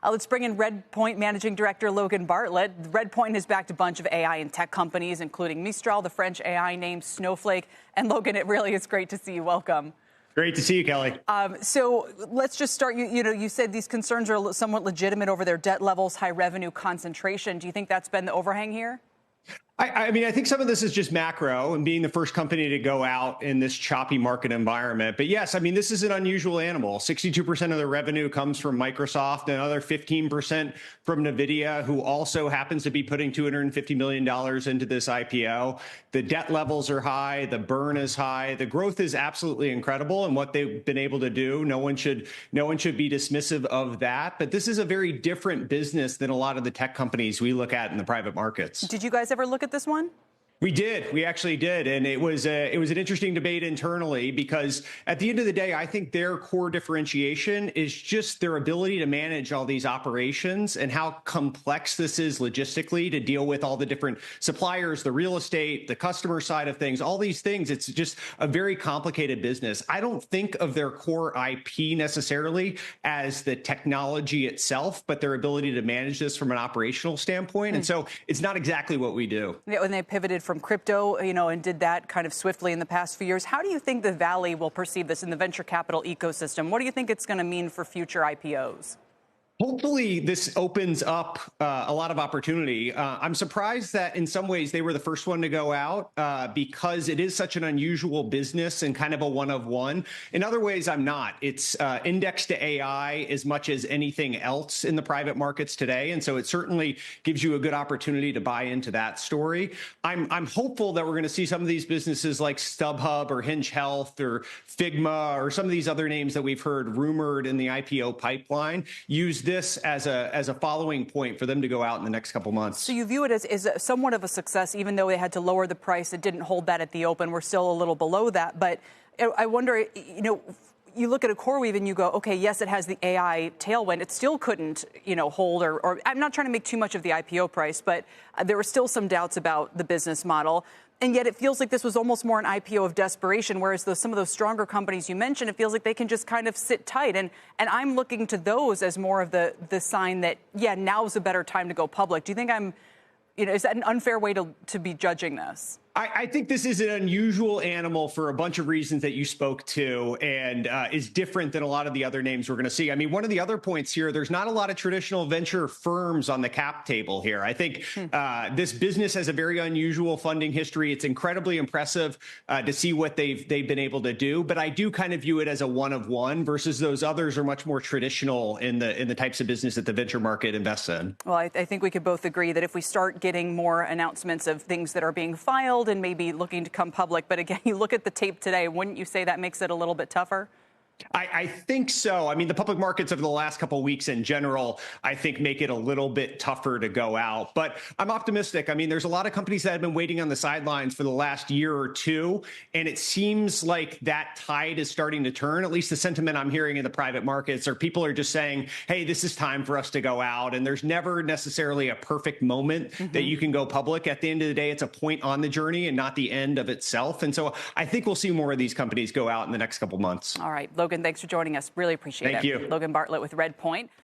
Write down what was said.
Let's bring in Redpoint Managing Director Logan Bartlett. Redpoint has backed a bunch of AI and tech companies, including Mistral, the French AI name, Snowflake. And Logan, it really is great to see you. Welcome. Great to see you, Kelly. So let's just start. You said these concerns are somewhat legitimate over their debt levels, high revenue concentration. Do you think that's been the overhang here? I mean, I think some of this is just macro and being the first company to go out in this choppy market environment. But yes, I mean, this is an unusual animal. 62% of the revenue comes from Microsoft, another 15% from NVIDIA, who also happens to be putting $250 million into this IPO. The debt levels are high. The burn is high. The growth is absolutely incredible. And what they've been able to do, no one should be dismissive of that. But this is a very different business than a lot of the tech companies we look at in the private markets. Did you guys ever look at this one? We did. We actually did. And it was an interesting debate internally because at the end of the day, I think their core differentiation is just their ability to manage all these operations and how complex this is logistically to deal with all the different suppliers, the real estate, the customer side of things, all these things. It's just a very complicated business. I don't think of their core IP necessarily as the technology itself, but their ability to manage this from an operational standpoint. And so it's not exactly what we do. Yeah, when they pivoted from crypto, and did that kind of swiftly in the past few years. How do you think the Valley will perceive this in the venture capital ecosystem? What do you think it's going to mean for future IPOs? Hopefully, this opens up a lot of opportunity. I'm surprised that in some ways they were the first one to go out because it is such an unusual business and kind of a one of one. In other ways, I'm not. It's indexed to AI as much as anything else in the private markets today. And so it certainly gives you a good opportunity to buy into that story. I'm hopeful that we're going to see some of these businesses like StubHub or Hinge Health or Figma or some of these other names that we've heard rumored in the IPO pipeline use this as a following point for them to go out in the next couple months. So you view it as somewhat of a success, even though they had to lower the price. It didn't hold that at the open. We're still a little below that. But I wonder, you look at a CoreWeave and you go, okay, yes, it has the AI tailwind. It still couldn't, hold or I'm not trying to make too much of the IPO price, but there were still some doubts about the business model. And yet it feels like this was almost more an IPO of desperation, whereas some of those stronger companies you mentioned, it feels like they can just kind of sit tight. And I'm looking to those as more of the sign that, yeah, now's a better time to go public. Do you think is that an unfair way to be judging this? I think this is an unusual animal for a bunch of reasons that you spoke to and is different than a lot of the other names we're going to see. I mean, one of the other points here, there's not a lot of traditional venture firms on the cap table here. I think this business has a very unusual funding history. It's incredibly impressive to see what they've been able to do. But I do kind of view it as a one of one versus those others are much more traditional in the types of business that the venture market invests in. Well, I think we could both agree that if we start getting more announcements of things that are being filed and maybe looking to come public. But again, you look at the tape today, wouldn't you say that makes it a little bit tougher? I think so. I mean, the public markets over the last couple of weeks in general, I think make it a little bit tougher to go out. But I'm optimistic. I mean, there's a lot of companies that have been waiting on the sidelines for the last year or two. And it seems like that tide is starting to turn. At least the sentiment I'm hearing in the private markets are people are just saying, hey, this is time for us to go out. And there's never necessarily a perfect moment that you can go public. At the end of the day, it's a point on the journey and not the end of itself. And so I think we'll see more of these companies go out in the next couple months. All right, Logan, thanks for joining us. Really appreciate it. Thank you. Logan Bartlett with Redpoint.